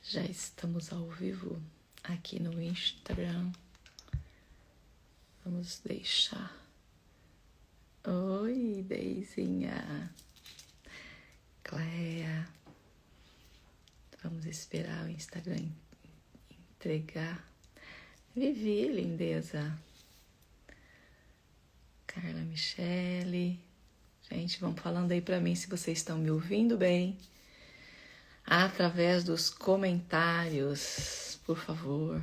Já estamos ao vivo aqui no Instagram. Vamos deixar. Oi, Deizinha. Cléia. Vamos esperar o Instagram entregar. Vivi, lindeza. Carla Michele. Gente, vão falando aí pra mim se vocês estão me ouvindo bem. Através dos comentários, por favor.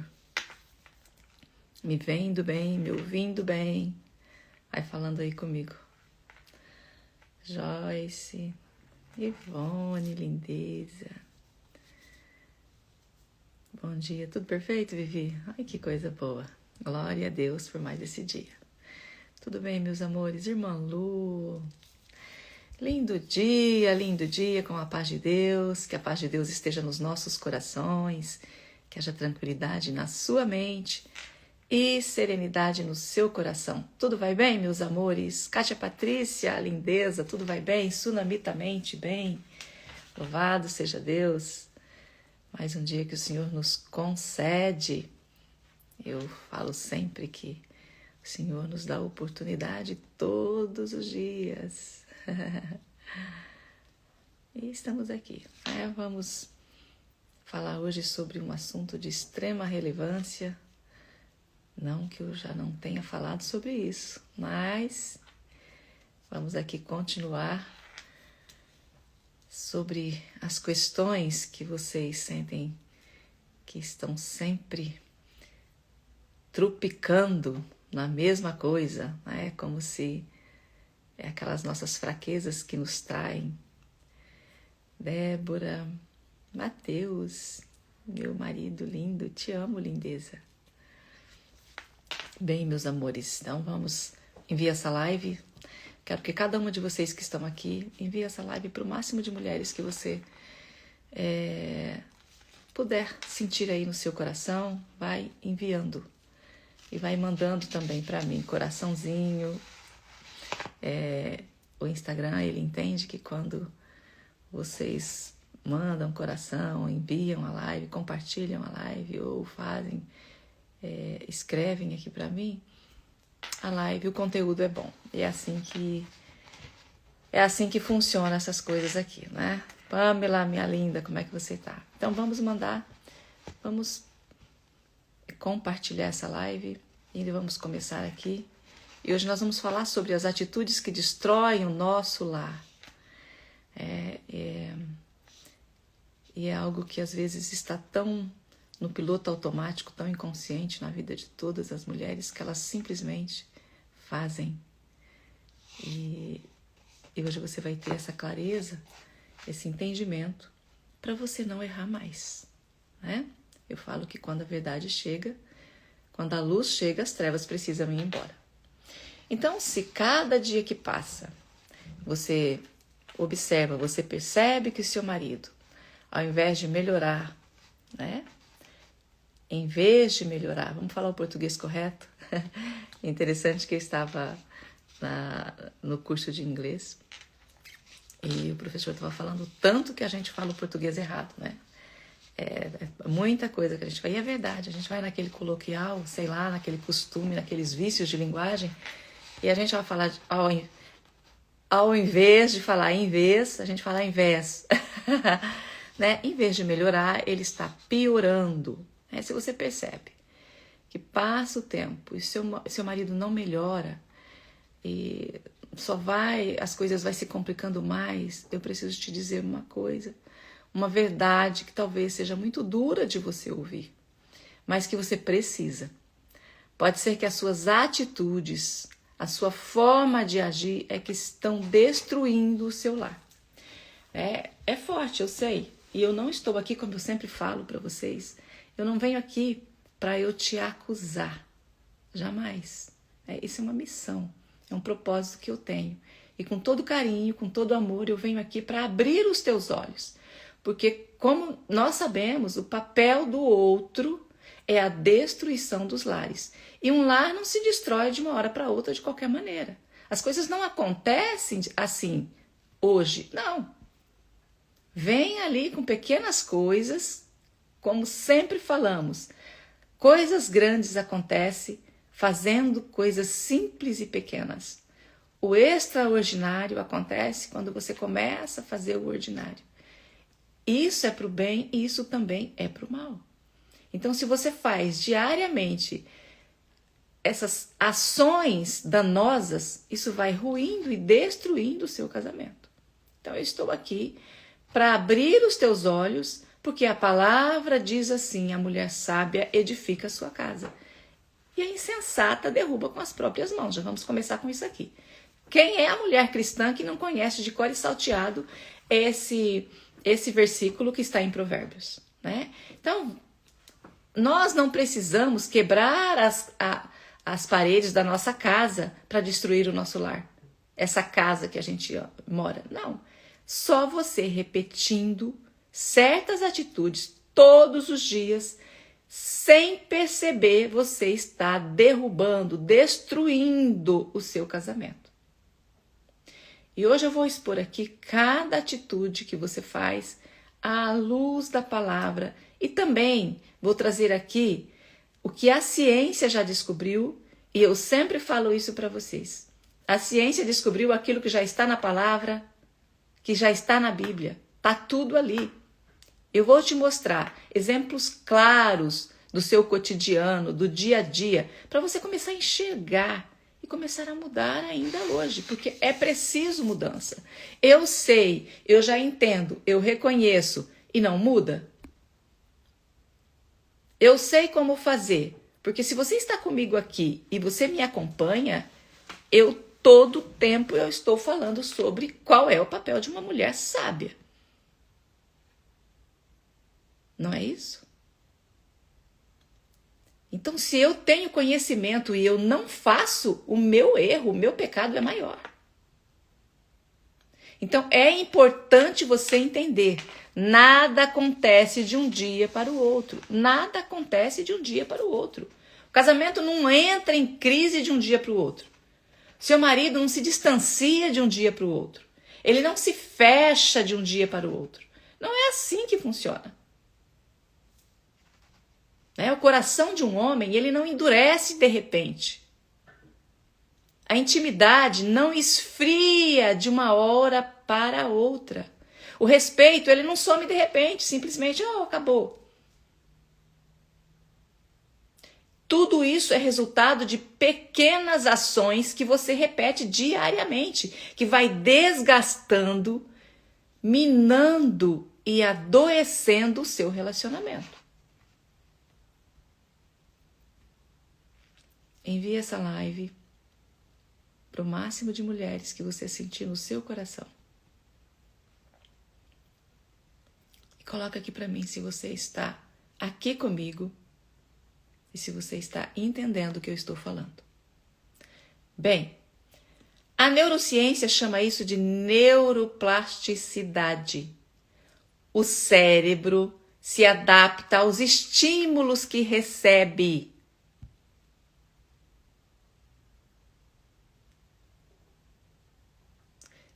Me vendo bem, me ouvindo bem. Vai falando aí comigo. Joyce, Ivone, lindeza. Bom dia, tudo perfeito, Vivi? Ai, que coisa boa. Glória a Deus por mais esse dia. Tudo bem, meus amores? Irmã Lu. Lindo dia com a paz de Deus. Que a paz de Deus esteja nos nossos corações. Que haja tranquilidade na sua mente e serenidade no seu coração. Tudo vai bem, meus amores? Kátia Patrícia, lindeza, tudo vai bem? Sunamitamente bem? Louvado seja Deus. Mais um dia que o Senhor nos concede. Eu falo sempre que o Senhor nos dá oportunidade todos os dias. E estamos aqui. Vamos falar hoje sobre um assunto de extrema relevância. Não que eu já não tenha falado sobre isso, mas vamos aqui continuar sobre as questões que vocês sentem que estão sempre trupicando na mesma coisa, né? Como se é aquelas nossas fraquezas que nos traem. Débora, Mateus, meu marido lindo, te amo, lindeza. Bem, meus amores, então vamos enviar essa live. Quero que cada uma de vocês que estão aqui envie essa live para o máximo de mulheres que você puder sentir aí no seu coração. Vai enviando e vai mandando também para mim, coraçãozinho. O Instagram, ele entende que quando vocês mandam coração, enviam a live, compartilham a live ou fazem... escrevem aqui pra mim, a live, o conteúdo é bom. É assim que funciona essas coisas aqui, né? Pamela, minha linda, como é que você tá? Então vamos compartilhar essa live e vamos começar aqui. E hoje nós vamos falar sobre as atitudes que destroem o nosso lar. E é algo que às vezes está tão no piloto automático, tão inconsciente na vida de todas as mulheres, que elas simplesmente fazem. E hoje você vai ter essa clareza, esse entendimento, para você não errar mais, né? Eu falo que quando a verdade chega, quando a luz chega, as trevas precisam ir embora. Então, se cada dia que passa, você observa, você percebe que o seu marido, ao invés de melhorar, né? Em vez de melhorar, vamos falar o português correto? É interessante que eu estava no curso de inglês e o professor estava falando tanto que a gente fala o português errado, né? Muita coisa que a gente fala. E é verdade, a gente vai naquele coloquial, sei lá, naquele costume, naqueles vícios de linguagem e a gente vai falar, ao invés de falar em vez, a gente fala em vez. Né? Em vez de melhorar, ele está piorando. Se você percebe que passa o tempo e seu marido não melhora e as coisas vai se complicando mais, eu preciso te dizer uma coisa, uma verdade que talvez seja muito dura de você ouvir, mas que você precisa. Pode ser que as suas atitudes, a sua forma de agir é que estão destruindo o seu lar. É forte, eu sei, e eu não estou aqui, como eu sempre falo para vocês, eu não venho aqui para eu te acusar, jamais. Isso é uma missão, é um propósito que eu tenho. E com todo carinho, com todo amor, eu venho aqui para abrir os teus olhos. Porque, como nós sabemos, o papel do outro é a destruição dos lares. E um lar não se destrói de uma hora para outra de qualquer maneira. As coisas não acontecem assim hoje, não. Vem ali com pequenas coisas, como sempre falamos, coisas grandes acontecem fazendo coisas simples e pequenas. O extraordinário acontece quando você começa a fazer o ordinário. Isso é para o bem e isso também é para o mal. Então, se você faz diariamente essas ações danosas, isso vai ruindo e destruindo o seu casamento. Então, eu estou aqui para abrir os teus olhos, porque a palavra diz assim: a mulher sábia edifica a sua casa, e a insensata derruba com as próprias mãos. Já vamos começar com isso aqui. Quem é a mulher cristã que não conhece de cor e salteado esse versículo que está em Provérbios, né? Então, nós não precisamos quebrar as paredes da nossa casa para destruir o nosso lar. Essa casa que a gente mora. Não. Só você repetindo certas atitudes todos os dias, sem perceber, você está derrubando, destruindo o seu casamento. E hoje eu vou expor aqui cada atitude que você faz à luz da palavra. E também vou trazer aqui o que a ciência já descobriu, e eu sempre falo isso para vocês. A ciência descobriu aquilo que já está na palavra, que já está na Bíblia. Está tudo ali. Eu vou te mostrar exemplos claros do seu cotidiano, do dia a dia, para você começar a enxergar e começar a mudar ainda hoje, porque é preciso mudança. Eu sei, eu já entendo, eu reconheço e não muda. Eu sei como fazer, porque se você está comigo aqui e você me acompanha, todo tempo eu estou falando sobre qual é o papel de uma mulher sábia. Não é isso? Então, se eu tenho conhecimento e eu não faço, o meu erro, o meu pecado é maior. Então, é importante você entender, nada acontece de um dia para o outro. Nada acontece de um dia para o outro. O casamento não entra em crise de um dia para o outro. Seu marido não se distancia de um dia para o outro. Ele não se fecha de um dia para o outro. Não é assim que funciona. O coração de um homem, ele não endurece de repente. A intimidade não esfria de uma hora para outra. O respeito, ele não some de repente, simplesmente, acabou. Tudo isso é resultado de pequenas ações que você repete diariamente, que vai desgastando, minando e adoecendo o seu relacionamento. Envie essa live para o máximo de mulheres que você sentir no seu coração. E coloca aqui para mim se você está aqui comigo e se você está entendendo o que eu estou falando. Bem, a neurociência chama isso de neuroplasticidade. O cérebro se adapta aos estímulos que recebe.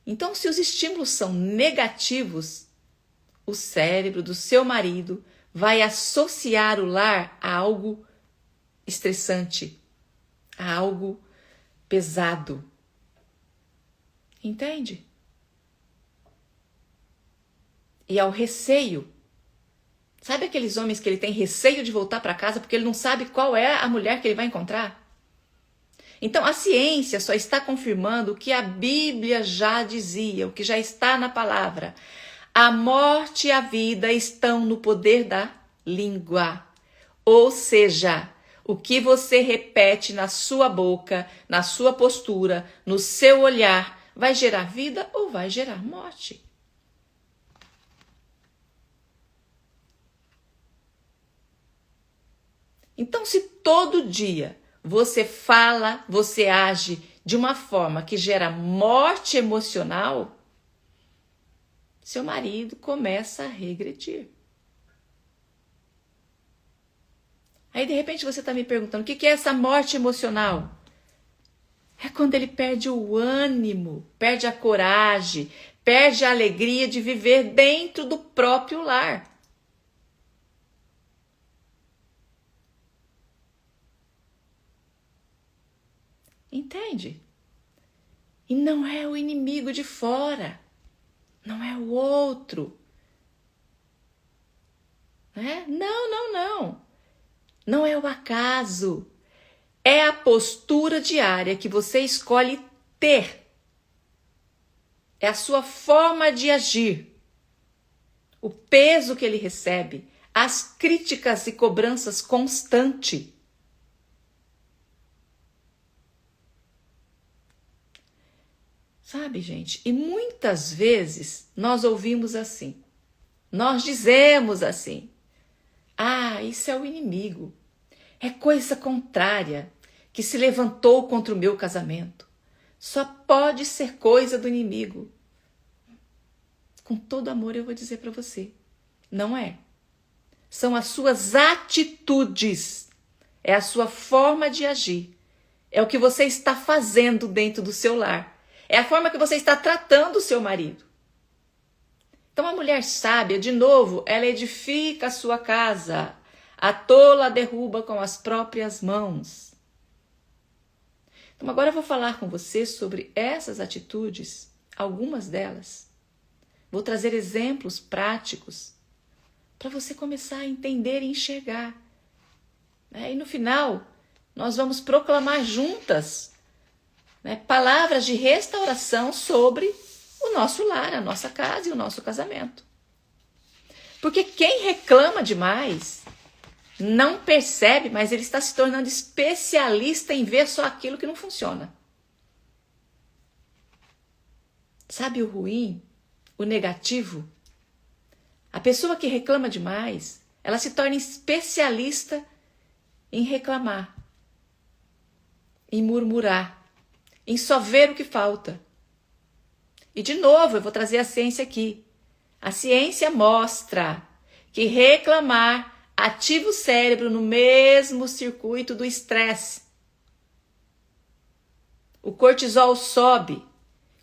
Então, se os estímulos são negativos, o cérebro do seu marido vai associar o lar a algo estressante, a algo pesado. Entende? E ao receio. Sabe aqueles homens que ele tem receio de voltar para casa porque ele não sabe qual é a mulher que ele vai encontrar? Então, a ciência só está confirmando o que a Bíblia já dizia, o que já está na palavra. A morte e a vida estão no poder da língua. Ou seja, o que você repete na sua boca, na sua postura, no seu olhar, vai gerar vida ou vai gerar morte. Então, se todo dia você fala, você age de uma forma que gera morte emocional, seu marido começa a regredir. Aí, de repente, você está me perguntando, o que é essa morte emocional? É quando ele perde o ânimo, perde a coragem, perde a alegria de viver dentro do próprio lar. Entende? E não é o inimigo de fora, não é o outro. Não. Não é o acaso. É a postura diária que você escolhe ter. É a sua forma de agir. O peso que ele recebe, as críticas e cobranças constantes. Sabe, gente? E muitas vezes nós ouvimos assim. Nós dizemos assim. Ah, isso é o inimigo. É coisa contrária que se levantou contra o meu casamento. Só pode ser coisa do inimigo. Com todo amor eu vou dizer para você. Não é. São as suas atitudes. É a sua forma de agir. É o que você está fazendo dentro do seu lar. É a forma que você está tratando o seu marido. Então a mulher sábia, de novo, ela edifica a sua casa. A tola a derruba com as próprias mãos. Então agora eu vou falar com você sobre essas atitudes, algumas delas. Vou trazer exemplos práticos para você começar a entender e enxergar. E no final, nós vamos proclamar juntas palavras de restauração sobre o nosso lar, a nossa casa e o nosso casamento. Porque quem reclama demais não percebe, mas ele está se tornando especialista em ver só aquilo que não funciona. Sabe o ruim? O negativo? A pessoa que reclama demais, ela se torna especialista em reclamar, em murmurar, em só ver o que falta. E de novo, eu vou trazer a ciência aqui. A ciência mostra que reclamar ativa o cérebro no mesmo circuito do estresse. O cortisol sobe.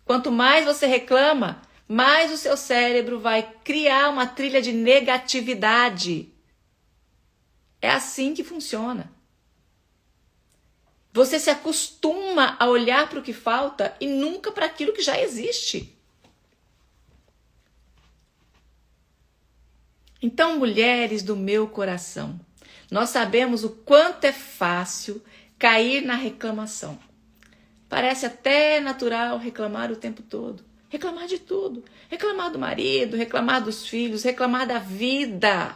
Quanto mais você reclama, mais o seu cérebro vai criar uma trilha de negatividade. É assim que funciona. Você se acostuma a olhar para o que falta e nunca para aquilo que já existe. Então, mulheres do meu coração, nós sabemos o quanto é fácil cair na reclamação. Parece até natural reclamar o tempo todo. Reclamar de tudo. Reclamar do marido, reclamar dos filhos, reclamar da vida.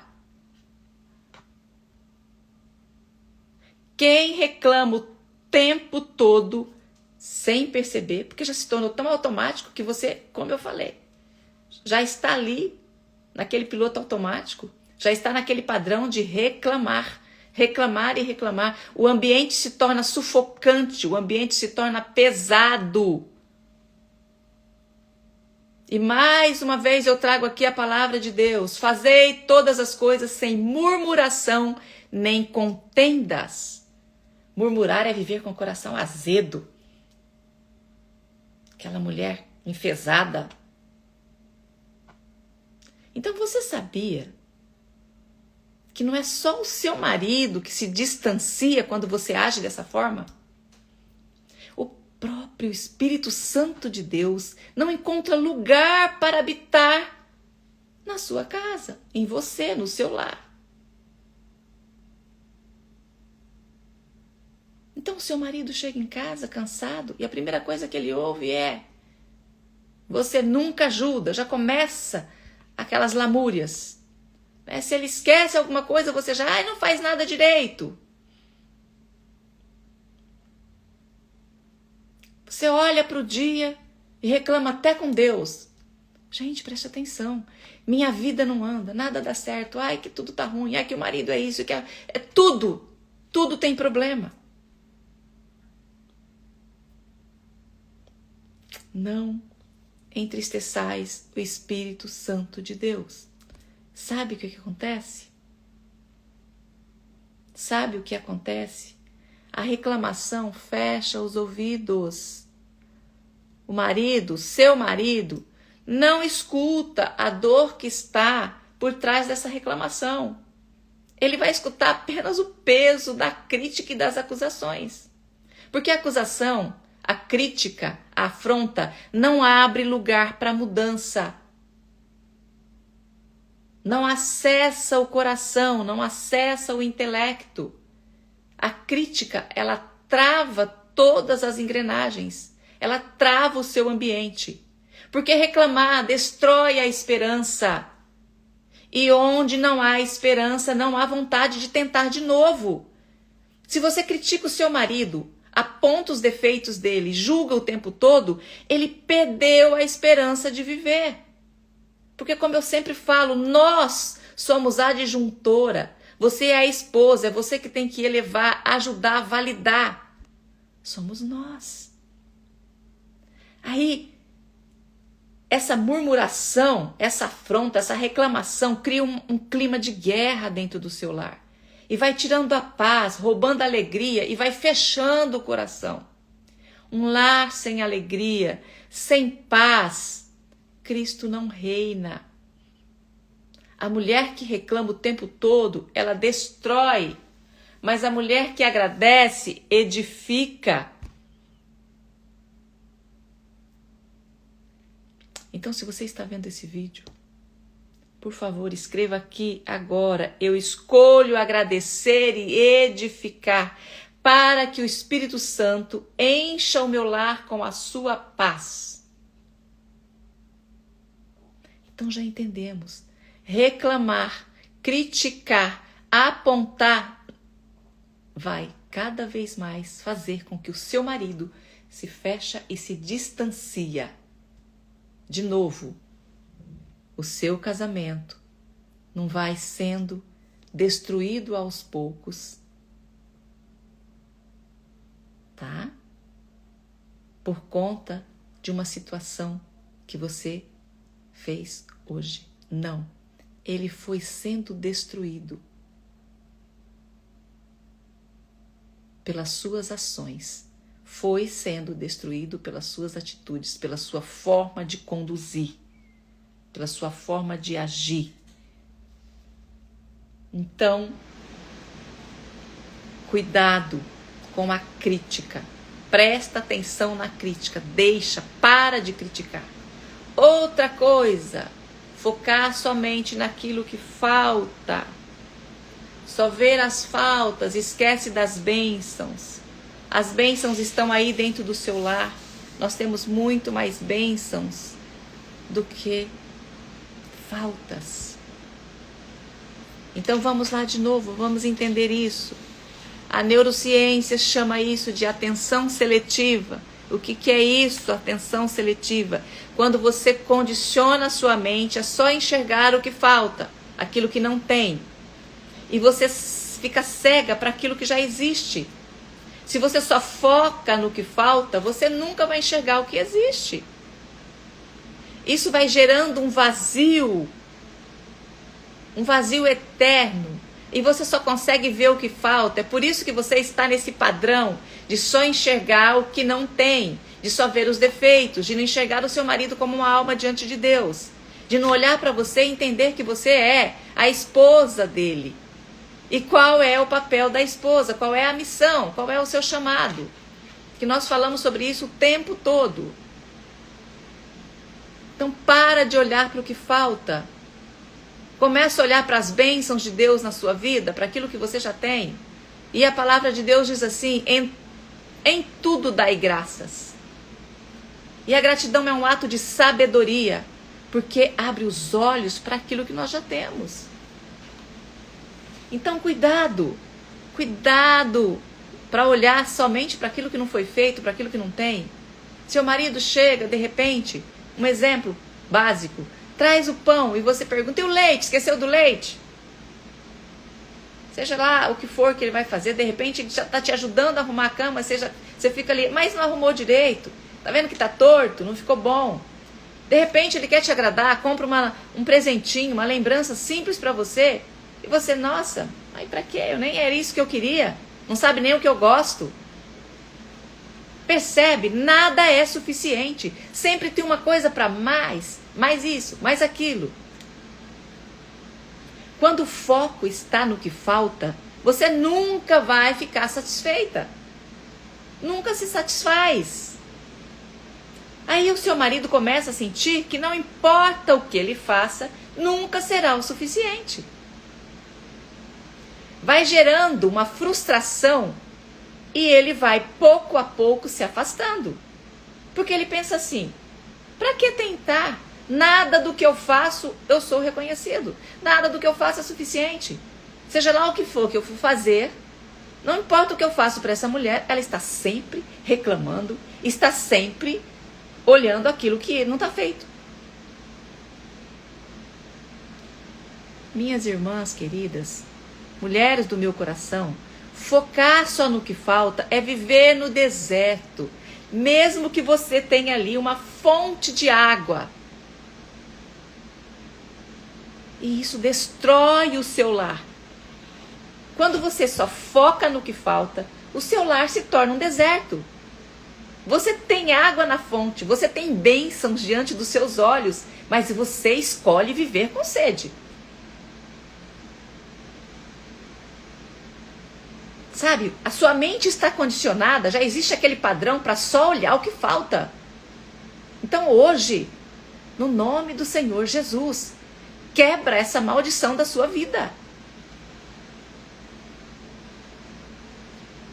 Quem reclama o tempo todo sem perceber, porque já se tornou tão automático que você, como eu falei, já está ali naquele piloto automático, já está naquele padrão de reclamar, reclamar e reclamar. O ambiente se torna sufocante, o ambiente se torna pesado. E mais uma vez eu trago aqui a palavra de Deus. Fazei todas as coisas sem murmuração nem contendas. Murmurar é viver com o coração azedo. Aquela mulher enfesada. Então você sabia que não é só o seu marido que se distancia quando você age dessa forma? O próprio Espírito Santo de Deus não encontra lugar para habitar na sua casa, em você, no seu lar. Então o seu marido chega em casa cansado e a primeira coisa que ele ouve é: você nunca ajuda, já começa aquelas lamúrias. Se ele esquece alguma coisa, você já não faz nada direito. Você olha para o dia e reclama até com Deus. Gente, preste atenção. Minha vida não anda, nada dá certo. Ai, que tudo tá ruim. Ai, que o marido é isso, que é tudo. Tudo tem problema. Não entristeçais o Espírito Santo de Deus. Sabe o que acontece? Sabe o que acontece? A reclamação fecha os ouvidos. O marido, seu marido, não escuta a dor que está por trás dessa reclamação. Ele vai escutar apenas o peso da crítica e das acusações. Porque a acusação, a crítica, a afronta não abre lugar para mudança. Não acessa o coração, não acessa o intelecto. A crítica, ela trava todas as engrenagens. Ela trava o seu ambiente. Porque reclamar destrói a esperança. E onde não há esperança, não há vontade de tentar de novo. Se você critica o seu marido, aponta os defeitos dele, julga o tempo todo, ele perdeu a esperança de viver. Porque, como eu sempre falo, nós somos a adjuntora. Você é a esposa, é você que tem que elevar, ajudar, validar. Somos nós. Aí, essa murmuração, essa afronta, essa reclamação cria um clima de guerra dentro do seu lar. E vai tirando a paz, roubando a alegria e vai fechando o coração. Um lar sem alegria, sem paz, Cristo não reina. A mulher que reclama o tempo todo, ela destrói. Mas a mulher que agradece, edifica. Então, se você está vendo esse vídeo, por favor, escreva aqui agora: eu escolho agradecer e edificar, para que o Espírito Santo encha o meu lar com a sua paz. Então já entendemos. Reclamar, criticar, apontar vai cada vez mais fazer com que o seu marido se feche e se distancia. De novo, o seu casamento não vai sendo destruído aos poucos, tá? Por conta de uma situação que você fez hoje. Não. Ele foi sendo destruído pelas suas ações. Foi sendo destruído pelas suas atitudes, pela sua forma de conduzir, pela sua forma de agir. Então, cuidado com a crítica. Presta atenção na crítica. Para de criticar. Outra coisa, focar somente naquilo que falta. Só ver as faltas, esquece das bênçãos. As bênçãos estão aí dentro do seu lar. Nós temos muito mais bênçãos do que faltas. Então vamos lá de novo, vamos entender isso. A neurociência chama isso de atenção seletiva. O que é isso, atenção seletiva? Quando você condiciona a sua mente a só enxergar o que falta, aquilo que não tem. E você fica cega para aquilo que já existe. Se você só foca no que falta, você nunca vai enxergar o que existe. Isso vai gerando um vazio eterno. E você só consegue ver o que falta. É por isso que você está nesse padrão de só enxergar o que não tem, de só ver os defeitos, de não enxergar o seu marido como uma alma diante de Deus, de não olhar para você e entender que você é a esposa dele. E qual é o papel da esposa? Qual é a missão? Qual é o seu chamado? Que nós falamos sobre isso o tempo todo. Então para de olhar para o que falta. Começa a olhar para as bênçãos de Deus na sua vida, para aquilo que você já tem. E a palavra de Deus diz assim: em tudo dai graças. E a gratidão é um ato de sabedoria, porque abre os olhos para aquilo que nós já temos. Então cuidado para olhar somente para aquilo que não foi feito, para aquilo que não tem. Seu marido chega, de repente, um exemplo básico, traz o pão e você pergunta: e o leite? Esqueceu do leite? Seja lá o que for que ele vai fazer, de repente ele já está te ajudando a arrumar a cama, você fica ali, mas não arrumou direito, tá vendo que tá torto, não ficou bom. De repente ele quer te agradar, compra um presentinho, uma lembrança simples para você, e você, nossa, mas pra quê? Nem era isso que eu queria, não sabe nem o que eu gosto. Percebe? Nada é suficiente, sempre tem uma coisa para mais isso, mais aquilo. Quando o foco está no que falta, você nunca vai ficar satisfeita. nunca se satisfaz. Aí o seu marido começa a sentir que não importa o que ele faça, nunca será o suficiente. Vai gerando uma frustração e ele vai pouco a pouco se afastando. Porque ele pensa assim, para que tentar? Nada do que eu faço eu sou reconhecido. Nada do que eu faço é suficiente. Seja lá o que for que eu for fazer, não importa o que eu faço para essa mulher, ela está sempre reclamando, está sempre olhando aquilo que não está feito. Minhas irmãs queridas, mulheres do meu coração, focar só no que falta é viver no deserto, mesmo que você tenha ali uma fonte de água. E isso destrói o seu lar. Quando você só foca no que falta, o seu lar se torna um deserto. Você tem água na fonte, você tem bênçãos diante dos seus olhos, mas você escolhe viver com sede. Sabe, a sua mente está condicionada, já existe aquele padrão para só olhar o que falta. Então hoje, no nome do Senhor Jesus, quebra essa maldição da sua vida.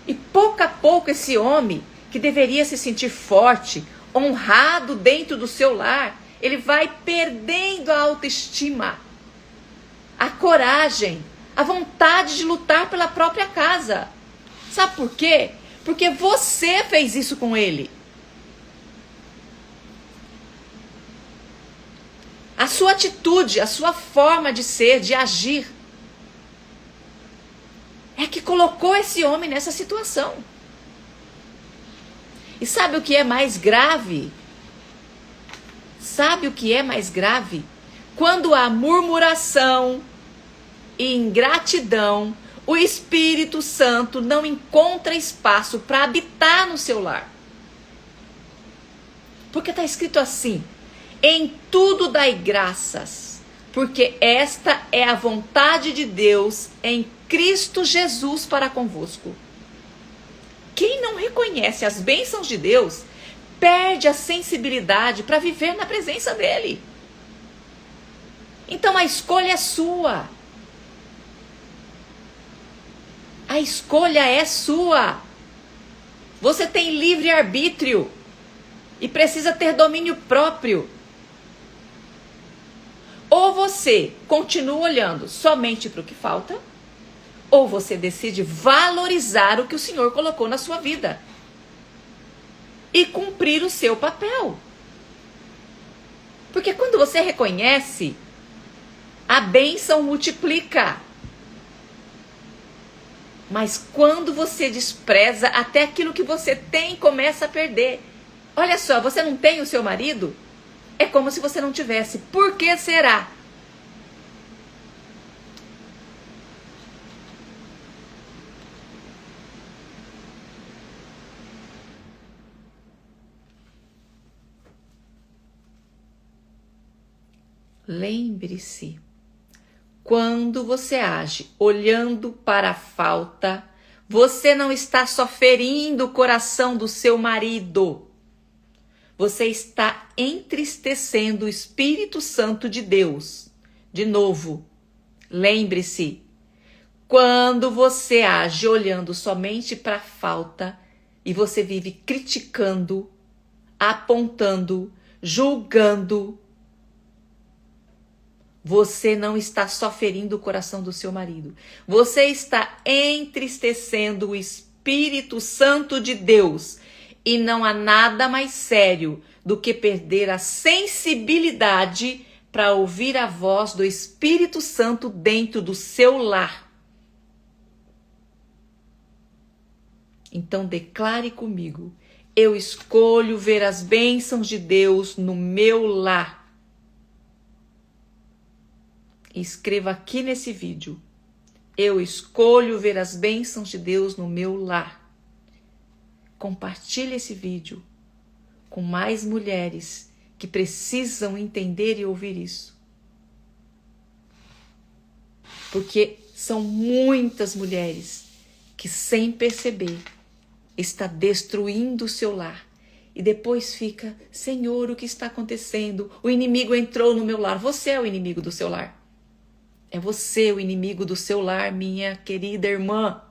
E pouco a pouco esse homem, que deveria se sentir forte, honrado dentro do seu lar, ele vai perdendo a autoestima, a coragem, a vontade de lutar pela própria casa. Sabe por quê? Porque você fez isso com ele. A sua atitude, a sua forma de ser, de agir, é que colocou esse homem nessa situação. E sabe o que é mais grave? Sabe o que é mais grave? Quando há murmuração e ingratidão, o Espírito Santo não encontra espaço para habitar no seu lar. Porque está escrito assim, em tudo dai graças, porque esta é a vontade de Deus em Cristo Jesus para convosco. Quem não reconhece as bênçãos de Deus, perde a sensibilidade para viver na presença dele. Então a escolha é sua. A escolha é sua. Você tem livre arbítrio e precisa ter domínio próprio. Ou você continua olhando somente para o que falta, ou você decide valorizar o que o Senhor colocou na sua vida e cumprir o seu papel. Porque quando você reconhece, a bênção multiplica. Mas quando você despreza, até aquilo que você tem começa a perder. Olha só, você não tem o seu marido? É como se você não tivesse. Por que será? Lembre-se, quando você age olhando para a falta, você não está só ferindo o coração do seu marido. Você está entristecendo o Espírito Santo de Deus. De novo, lembre-se, quando você age olhando somente para a falta e você vive criticando, apontando, julgando, você não está só ferindo o coração do seu marido. Você está entristecendo o Espírito Santo de Deus. E não há nada mais sério do que perder a sensibilidade para ouvir a voz do Espírito Santo dentro do seu lar. Então declare comigo: eu escolho ver as bênçãos de Deus no meu lar. Escreva aqui nesse vídeo: eu escolho ver as bênçãos de Deus no meu lar. Compartilhe esse vídeo com mais mulheres que precisam entender e ouvir isso. Porque são muitas mulheres que, sem perceber, está destruindo o seu lar. E depois fica, Senhor, o que está acontecendo? O inimigo entrou no meu lar. Você é o inimigo do seu lar. É você o inimigo do seu lar, minha querida irmã.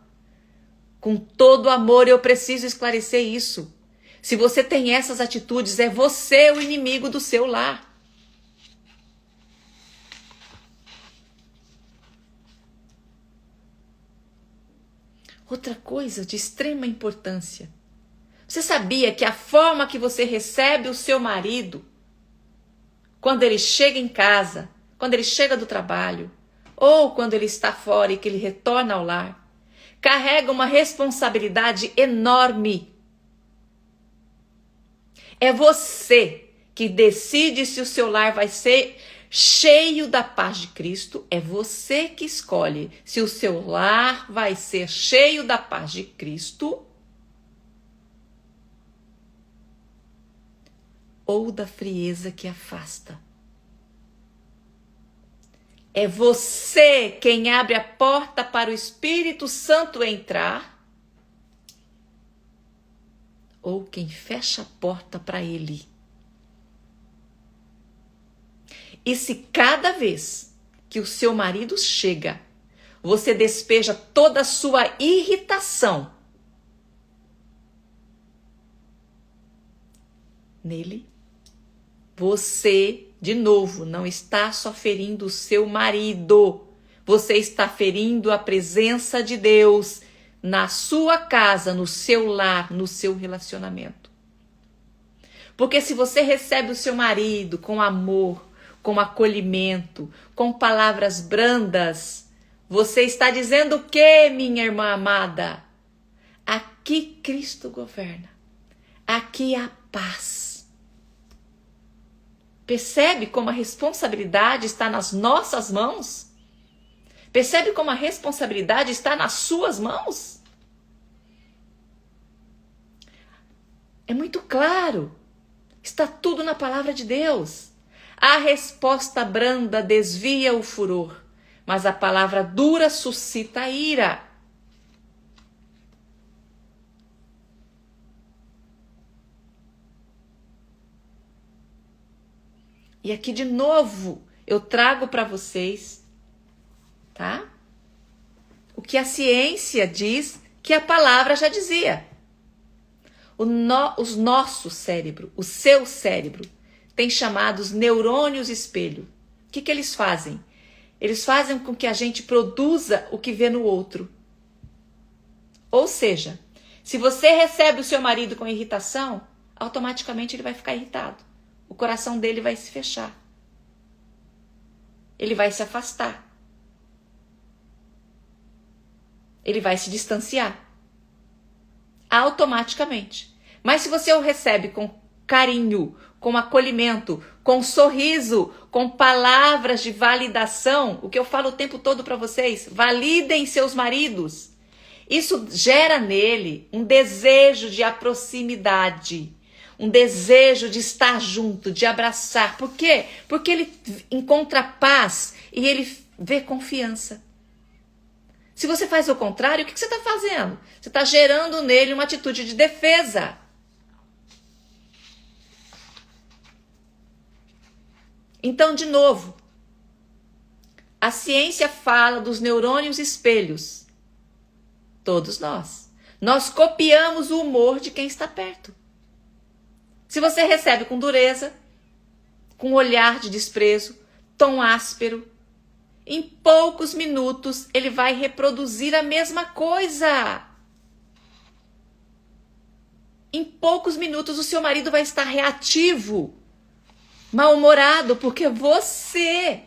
Com todo amor, eu preciso esclarecer isso. Se você tem essas atitudes, é você o inimigo do seu lar. Outra coisa de extrema importância. Você sabia que a forma que você recebe o seu marido, quando ele chega em casa, quando ele chega do trabalho, ou quando ele está fora e que ele retorna ao lar, carrega uma responsabilidade enorme. É você que decide se o seu lar vai ser cheio da paz de Cristo. É você que escolhe se o seu lar vai ser cheio da paz de Cristo ou da frieza que afasta. É você quem abre a porta para o Espírito Santo entrar ou quem fecha a porta para ele. E se cada vez que o seu marido chega, você despeja toda a sua irritação nele, você, de novo, não está só ferindo o seu marido, você está ferindo a presença de Deus na sua casa, no seu lar, no seu relacionamento. Porque se você recebe o seu marido com amor, com acolhimento, com palavras brandas, você está dizendo o quê, minha irmã amada? Aqui Cristo governa, aqui há paz. Percebe como a responsabilidade está nas nossas mãos? Percebe como a responsabilidade está nas suas mãos? É muito claro. Está tudo na palavra de Deus. A resposta branda desvia o furor, mas a palavra dura suscita a ira. E aqui de novo eu trago para vocês, tá? O que a ciência diz que a palavra já dizia. O nosso cérebro, o seu cérebro, tem chamados neurônios espelho. O que eles fazem? Eles fazem com que a gente produza o que vê no outro. Ou seja, se você recebe o seu marido com irritação, automaticamente ele vai ficar irritado. O coração dele vai se fechar. Ele vai se afastar. Ele vai se distanciar. Automaticamente. Mas se você o recebe com carinho, com acolhimento, com sorriso, com palavras de validação, o que eu falo o tempo todo para vocês, validem seus maridos. Isso gera nele um desejo de proximidade, um desejo de estar junto, de abraçar. Por quê? Porque ele encontra paz e ele vê confiança. Se você faz o contrário, o que você está fazendo? Você está gerando nele uma atitude de defesa. Então, de novo, a ciência fala dos neurônios espelhos. Todos nós. Nós copiamos o humor de quem está perto. Se você recebe com dureza, com olhar de desprezo, tom áspero, em poucos minutos ele vai reproduzir a mesma coisa. Em poucos minutos o seu marido vai estar reativo, mal-humorado, porque você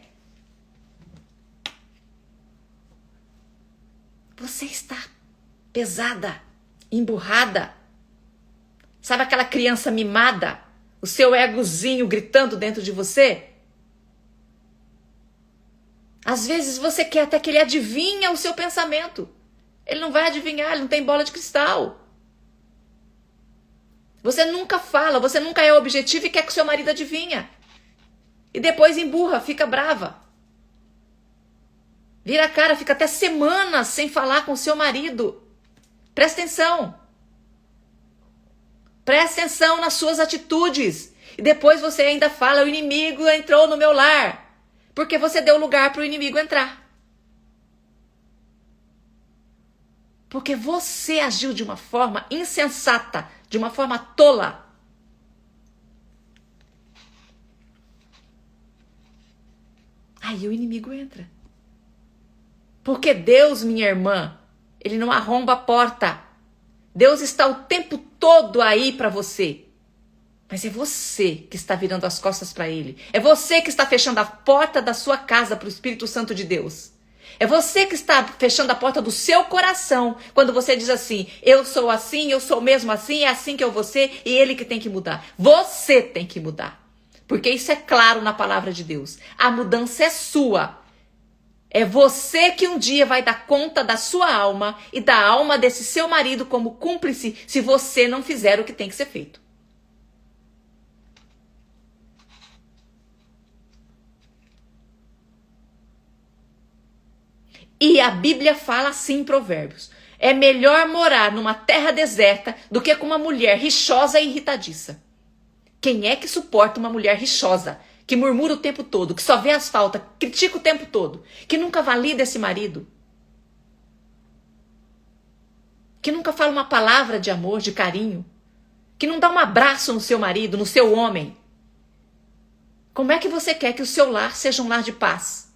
está pesada, emburrada. Sabe aquela criança mimada? O seu egozinho gritando dentro de você? Às vezes você quer até que ele adivinhe o seu pensamento. Ele não vai adivinhar, ele não tem bola de cristal. Você nunca fala, você nunca é objetivo e quer que o seu marido adivinha. E depois emburra, fica brava. Vira a cara, fica até semanas sem falar com o seu marido. Presta atenção. Preste atenção nas suas atitudes. E depois você ainda fala, o inimigo entrou no meu lar. Porque você deu lugar para o inimigo entrar. Porque você agiu de uma forma insensata, de uma forma tola. Aí o inimigo entra. Porque Deus, minha irmã, Ele não arromba a porta. Deus está o tempo todo aí para você. Mas é você que está virando as costas para Ele. É você que está fechando a porta da sua casa para o Espírito Santo de Deus. É você que está fechando a porta do seu coração quando você diz assim, eu sou assim, eu sou mesmo assim, é assim que eu vou ser e Ele que tem que mudar. Você tem que mudar. Porque isso é claro na palavra de Deus. A mudança é sua. É você que um dia vai dar conta da sua alma e da alma desse seu marido como cúmplice se você não fizer o que tem que ser feito. E a Bíblia fala assim em Provérbios. É melhor morar numa terra deserta do que com uma mulher rixosa e irritadiça. Quem é que suporta uma mulher rixosa, que murmura o tempo todo, que só vê as faltas, critica o tempo todo, que nunca valida esse marido? Que nunca fala uma palavra de amor, de carinho? Que não dá um abraço no seu marido, no seu homem? Como é que você quer que o seu lar seja um lar de paz?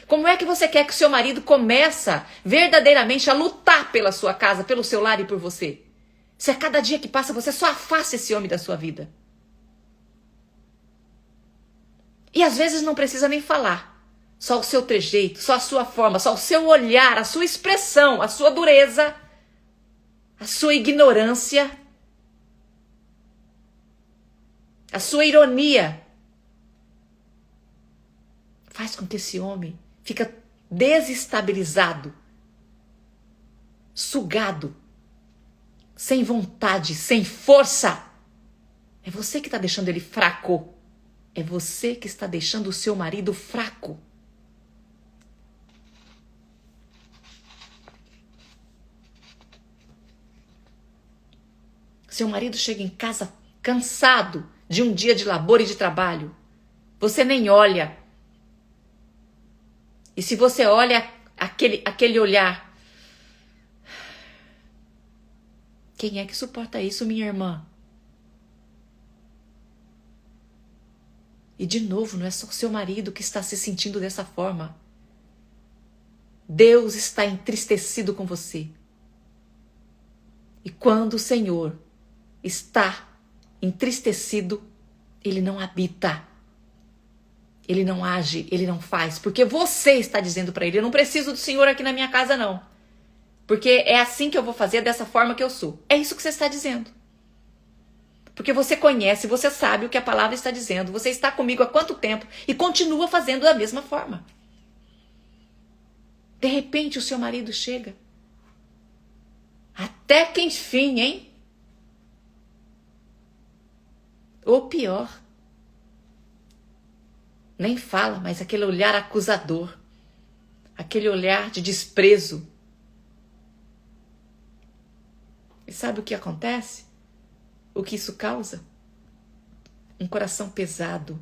Como é que você quer que o seu marido começa verdadeiramente a lutar pela sua casa, pelo seu lar e por você? Se a cada dia que passa você só afasta esse homem da sua vida. E às vezes não precisa nem falar. Só o seu trejeito, só a sua forma, só o seu olhar, a sua expressão, a sua dureza, a sua ignorância, a sua ironia faz com que esse homem fique desestabilizado, sugado, sem vontade, sem força. É você que está deixando ele fraco. É você que está deixando o seu marido fraco. Seu marido chega em casa cansado de um dia de labor e de trabalho. Você nem olha. E se você olha aquele olhar, quem é que suporta isso, minha irmã? E de novo, não é só o seu marido que está se sentindo dessa forma. Deus está entristecido com você. E quando o Senhor está entristecido, Ele não habita. Ele não age, Ele não faz. Porque você está dizendo para Ele, eu não preciso do Senhor aqui na minha casa não. Porque é assim que eu vou fazer, dessa forma que eu sou. É isso que você está dizendo. Porque você conhece, você sabe o que a palavra está dizendo. Você está comigo há quanto tempo e continua fazendo da mesma forma. De repente o seu marido chega. Até que enfim, hein? Ou pior. Nem fala, mas aquele olhar acusador. Aquele olhar de desprezo. E sabe o que acontece? O que isso causa? Um coração pesado,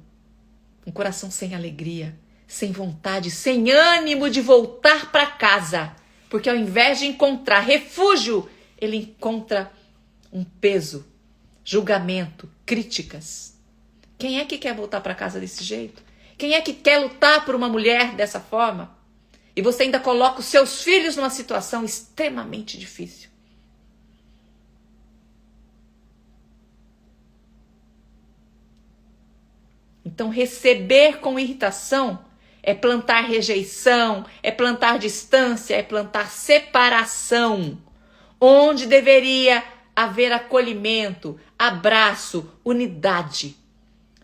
um coração sem alegria, sem vontade, sem ânimo de voltar para casa. Porque ao invés de encontrar refúgio, ele encontra um peso, julgamento, críticas. Quem é que quer voltar para casa desse jeito? Quem é que quer lutar por uma mulher dessa forma? E você ainda coloca os seus filhos numa situação extremamente difícil. Então, receber com irritação é plantar rejeição, é plantar distância, é plantar separação. Onde deveria haver acolhimento, abraço, unidade.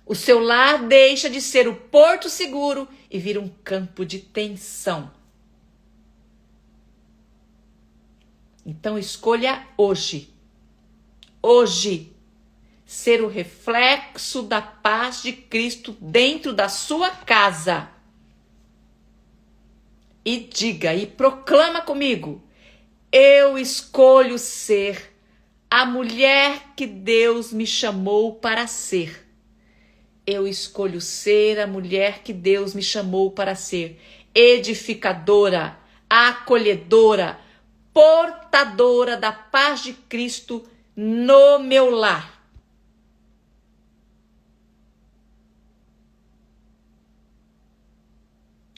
O seu lar deixa de ser o porto seguro e vira um campo de tensão. Então, escolha hoje. Hoje. Ser o reflexo da paz de Cristo dentro da sua casa. E diga e proclama comigo: eu escolho ser a mulher que Deus me chamou para ser. Eu escolho ser a mulher que Deus me chamou para ser. Edificadora, acolhedora, portadora da paz de Cristo no meu lar.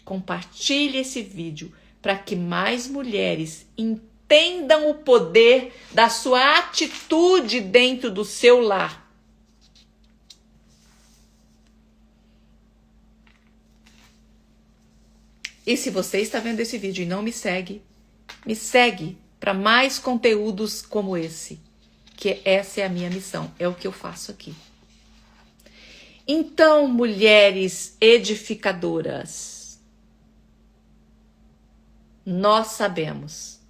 Compartilhe esse vídeo para que mais mulheres entendam o poder da sua atitude dentro do seu lar. E se você está vendo esse vídeo e não me segue para mais conteúdos como esse, que essa é a minha missão, é o que eu faço aqui. Então, mulheres edificadoras, nós sabemos,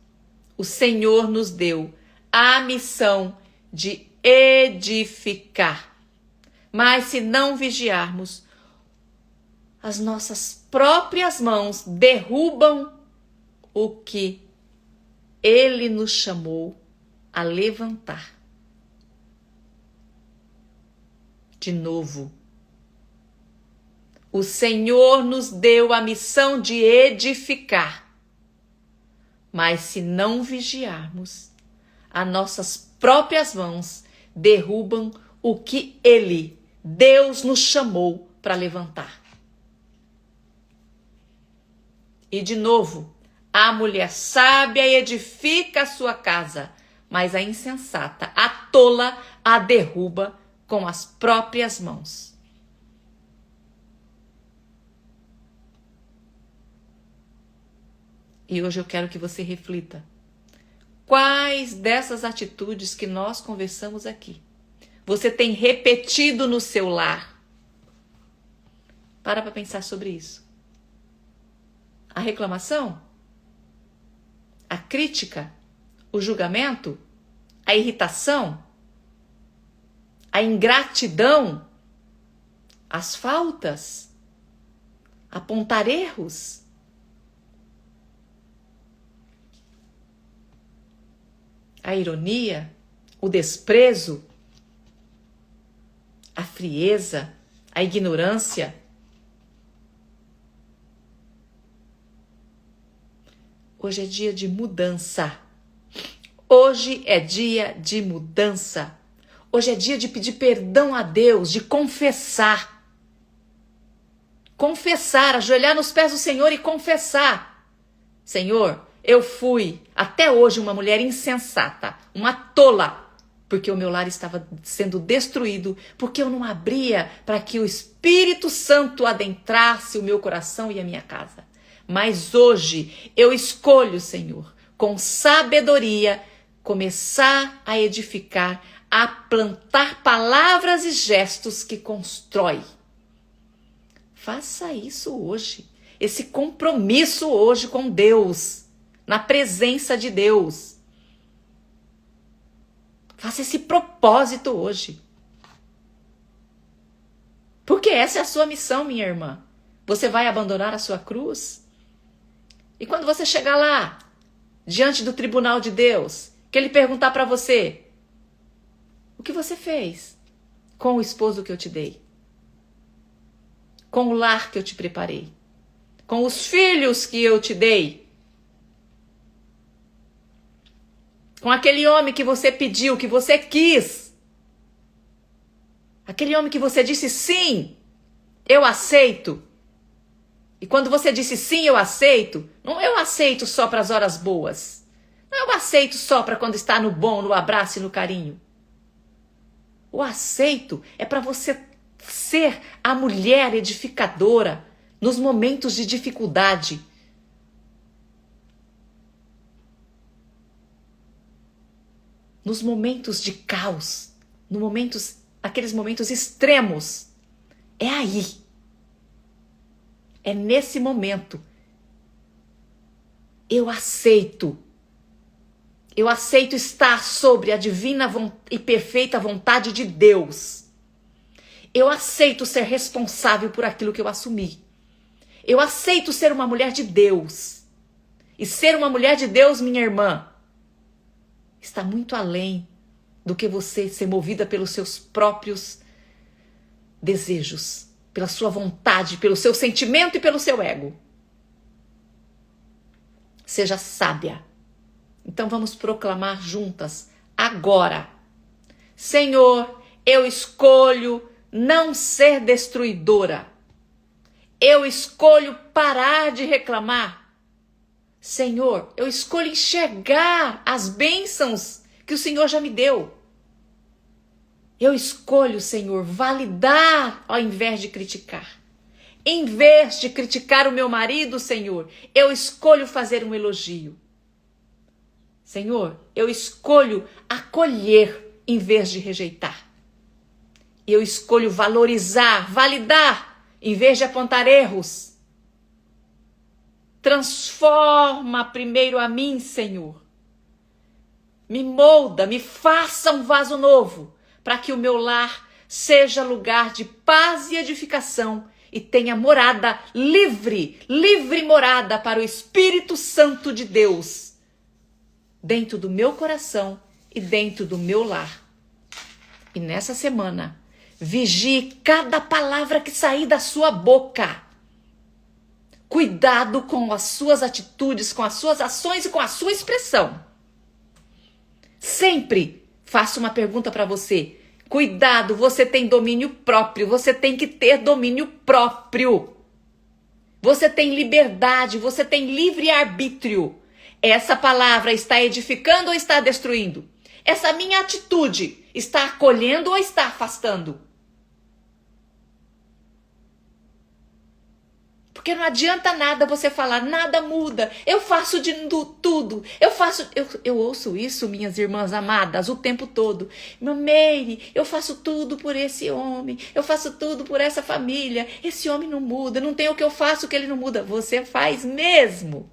o Senhor nos deu a missão de edificar. Mas se não vigiarmos, as nossas próprias mãos derrubam o que Ele nos chamou a levantar. De novo, o Senhor nos deu a missão de edificar. Mas se não vigiarmos, as nossas próprias mãos derrubam o que Ele, Deus, nos chamou para levantar. E de novo, a mulher sábia edifica a sua casa, mas a insensata, a tola, a derruba com as próprias mãos. E hoje eu quero que você reflita. Quais dessas atitudes que nós conversamos aqui você tem repetido no seu lar? Para pensar sobre isso. A reclamação? A crítica? O julgamento? A irritação? A ingratidão? As faltas? Apontar erros? A ironia? O desprezo? A frieza? A ignorância? Hoje é dia de mudança. Hoje é dia de mudança. Hoje é dia de pedir perdão a Deus, de confessar. Confessar, ajoelhar nos pés do Senhor e confessar. Senhor, eu fui até hoje uma mulher insensata, uma tola, porque o meu lar estava sendo destruído, porque eu não abria para que o Espírito Santo adentrasse o meu coração e a minha casa. Mas hoje eu escolho, Senhor, com sabedoria, começar a edificar, a plantar palavras e gestos que constroem. Faça isso hoje, esse compromisso hoje com Deus, na presença de Deus. Faça esse propósito hoje. Porque essa é a sua missão, minha irmã. Você vai abandonar a sua cruz? E quando você chegar lá, diante do tribunal de Deus, que Ele perguntar para você, o que você fez com o esposo que eu te dei? Com o lar que eu te preparei? Com os filhos que eu te dei? Com aquele homem que você pediu, que você quis? Aquele homem que você disse sim, eu aceito. E quando você disse sim, eu aceito, não eu aceito só para as horas boas. Não eu aceito só para quando está no bom, no abraço e no carinho. O aceito é para você ser a mulher edificadora nos momentos de dificuldade. Nos momentos de caos, aqueles momentos extremos. É aí. É nesse momento. Eu aceito estar sobre a divina e perfeita vontade de Deus. Eu aceito ser responsável por aquilo que eu assumi. Eu aceito ser uma mulher de Deus. E ser uma mulher de Deus, minha irmã, está muito além do que você ser movida pelos seus próprios desejos, pela sua vontade, pelo seu sentimento e pelo seu ego. Seja sábia. Então vamos proclamar juntas agora. Senhor, eu escolho não ser destruidora. Eu escolho parar de reclamar. Senhor, eu escolho enxergar as bênçãos que o Senhor já me deu. Eu escolho, Senhor, validar ao invés de criticar. Em vez de criticar o meu marido, Senhor, eu escolho fazer um elogio. Senhor, eu escolho acolher em vez de rejeitar. Eu escolho valorizar, validar, em vez de apontar erros. Transforma primeiro a mim, Senhor. Me molda, me faça um vaso novo, para que o meu lar seja lugar de paz e edificação e tenha morada livre, livre morada para o Espírito Santo de Deus, dentro do meu coração e dentro do meu lar. E nessa semana, vigie cada palavra que sair da sua boca. Cuidado com as suas atitudes, com as suas ações e com a sua expressão. Sempre faço uma pergunta para você. Cuidado, você tem domínio próprio. Você tem que ter domínio próprio. Você tem liberdade, você tem livre-arbítrio. Essa palavra está edificando ou está destruindo? Essa minha atitude está acolhendo ou está afastando? Porque não adianta nada você falar, nada muda, eu faço de tudo, eu ouço isso, minhas irmãs amadas, o tempo todo. Meire, eu faço tudo por esse homem, eu faço tudo por essa família, esse homem não muda, não tem o que eu faço que ele não muda. Você faz mesmo.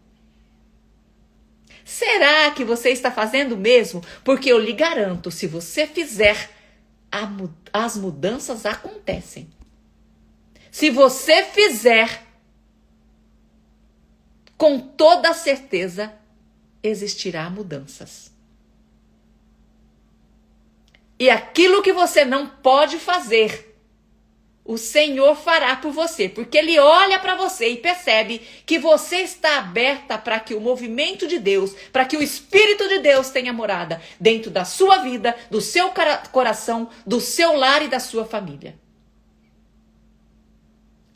Será que você está fazendo mesmo? Porque eu lhe garanto, se você fizer, as mudanças acontecem. Se você fizer, com toda certeza, existirá mudanças. E aquilo que você não pode fazer, o Senhor fará por você, porque Ele olha para você e percebe que você está aberta para que o movimento de Deus, para que o Espírito de Deus tenha morada dentro da sua vida, do seu coração, do seu lar e da sua família.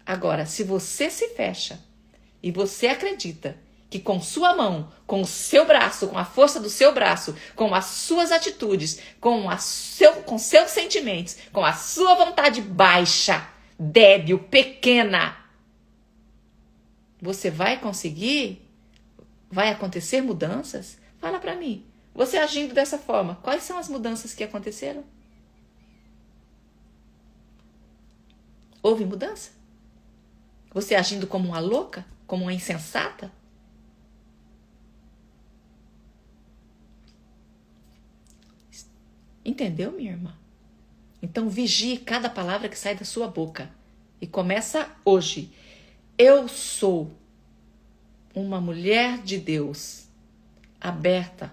Agora, se você se fecha, e você acredita que com sua mão, com o seu braço, com a força do seu braço, com as suas atitudes, com seus sentimentos, com a sua vontade baixa, débil, pequena, você vai conseguir? Vai acontecer mudanças? Fala para mim. Você agindo dessa forma, quais são as mudanças que aconteceram? Houve mudança? Você agindo como uma louca? Como uma insensata? Entendeu, minha irmã? Então vigie cada palavra que sai da sua boca. E começa hoje. Eu sou uma mulher de Deus, aberta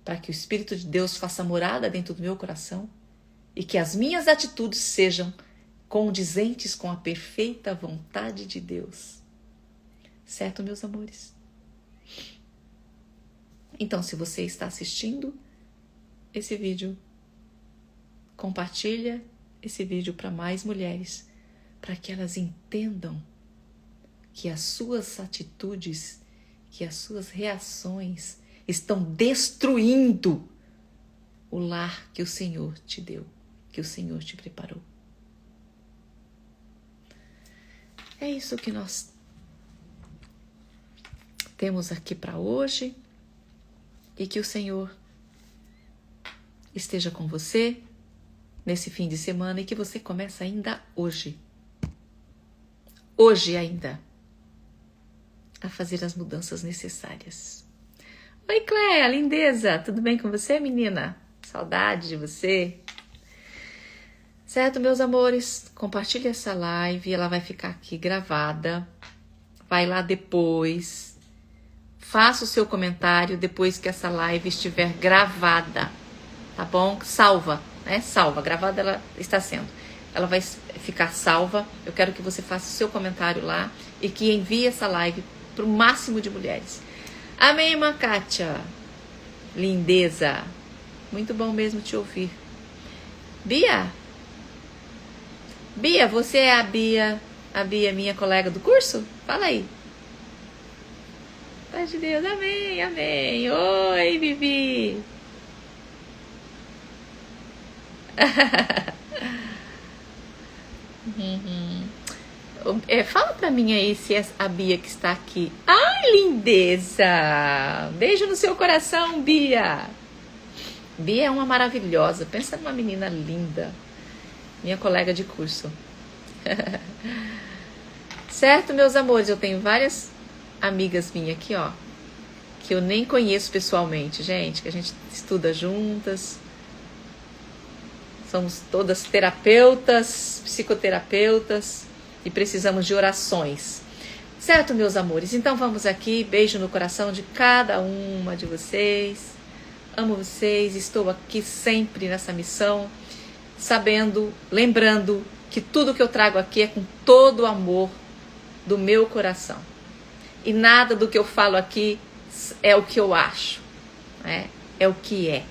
para que o Espírito de Deus faça morada dentro do meu coração e que as minhas atitudes sejam condizentes com a perfeita vontade de Deus. Certo, meus amores? Então, se você está assistindo esse vídeo, compartilha esse vídeo para mais mulheres, para que elas entendam que as suas atitudes, que as suas reações estão destruindo o lar que o Senhor te deu, que o Senhor te preparou. É isso que nós temos aqui para hoje, e que o Senhor esteja com você nesse fim de semana e que você comece ainda hoje ainda, a fazer as mudanças necessárias. Oi, Cléia, lindeza, tudo bem com você, menina? Saudade de você. Certo, meus amores? Compartilhe essa live, ela vai ficar aqui gravada. Vai lá depois. Faça o seu comentário depois que essa live estiver gravada. tá bom? Salva, né? Salva, gravada ela está sendo. Ela vai ficar salva. Eu quero que você faça o seu comentário lá e que envie essa live para o máximo de mulheres. Amém, irmã Kátia. Lindeza. Muito bom mesmo te ouvir. Bia? Bia, você é a Bia minha colega do curso? Fala aí. Paz de Deus, amém, amém. Oi, Vivi. Fala pra mim aí se é a Bia que está aqui. Ai, lindeza. Beijo no seu coração, Bia. Bia é uma maravilhosa. Pensa numa menina linda. Minha colega de curso. Certo, meus amores? Eu tenho várias amigas minhas aqui, ó, que eu nem conheço pessoalmente, gente, que a gente estuda juntas. Somos todas terapeutas, psicoterapeutas e precisamos de orações. Certo, meus amores? Então vamos aqui. Beijo no coração de cada uma de vocês. Amo vocês. Estou aqui sempre nessa missão, sabendo, lembrando que tudo que eu trago aqui é com todo o amor do meu coração. E nada do que eu falo aqui é o que eu acho. É o que é.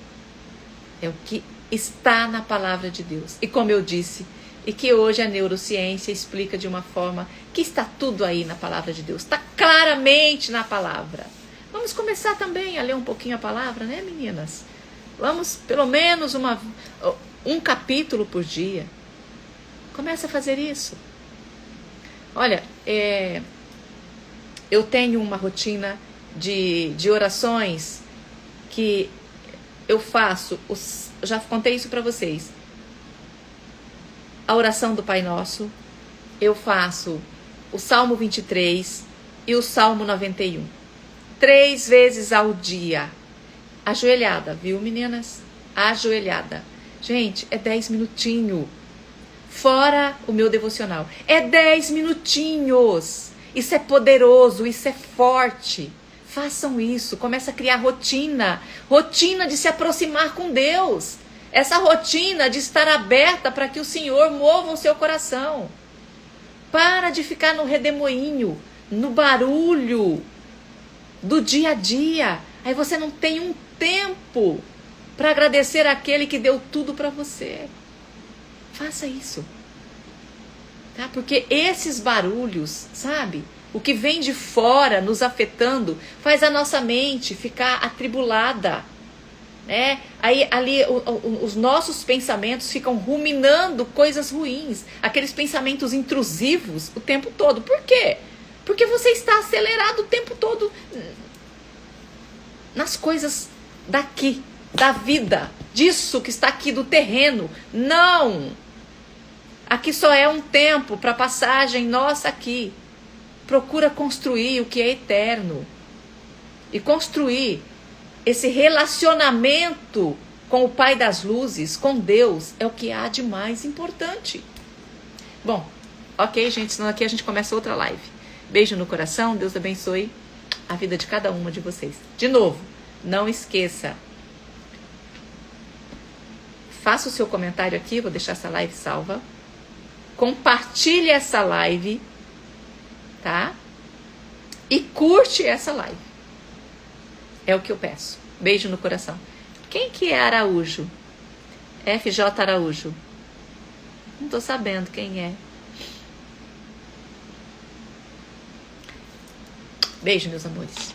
É o que está na palavra de Deus. E como eu disse, e que hoje a neurociência explica de uma forma que está tudo aí na palavra de Deus. Está claramente na palavra. Vamos começar também a ler um pouquinho a palavra, né, meninas? Vamos, pelo menos um capítulo por dia. Começa a fazer isso. Olha, eu tenho uma rotina de orações que eu faço, já contei isso para vocês. A oração do Pai Nosso, eu faço o Salmo 23 e o Salmo 91. 3 vezes ao dia. Ajoelhada, viu, meninas? Ajoelhada. Gente, é 10 minutinhos. Fora o meu devocional. É 10 minutinhos. Isso é poderoso, isso é forte. Façam isso, começa a criar rotina. Rotina de se aproximar com Deus. Essa rotina de estar aberta para que o Senhor mova o seu coração. Para de ficar no redemoinho, no barulho do dia a dia. Aí você não tem um tempo para agradecer àquele que deu tudo para você. Faça isso. Tá? Porque esses barulhos, sabe? O que vem de fora nos afetando faz a nossa mente ficar atribulada. Né? Aí ali os nossos pensamentos ficam ruminando coisas ruins. Aqueles pensamentos intrusivos o tempo todo. Por quê? Porque você está acelerado o tempo todo nas coisas daqui, da vida, disso que está aqui do terreno. Não! Aqui só é um tempo para passagem nossa aqui. Procura construir o que é eterno. E construir esse relacionamento com o Pai das Luzes, com Deus, é o que há de mais importante. Bom, ok, gente, senão aqui a gente começa outra live. Beijo no coração, Deus abençoe a vida de cada uma de vocês. De novo, não esqueça. Faça o seu comentário aqui, vou deixar essa live salva. Compartilhe essa live, tá? E curte essa live. É o que eu peço. Beijo no coração. Quem que é Araújo? FJ Araújo. Não tô sabendo quem é. Beijo, meus amores.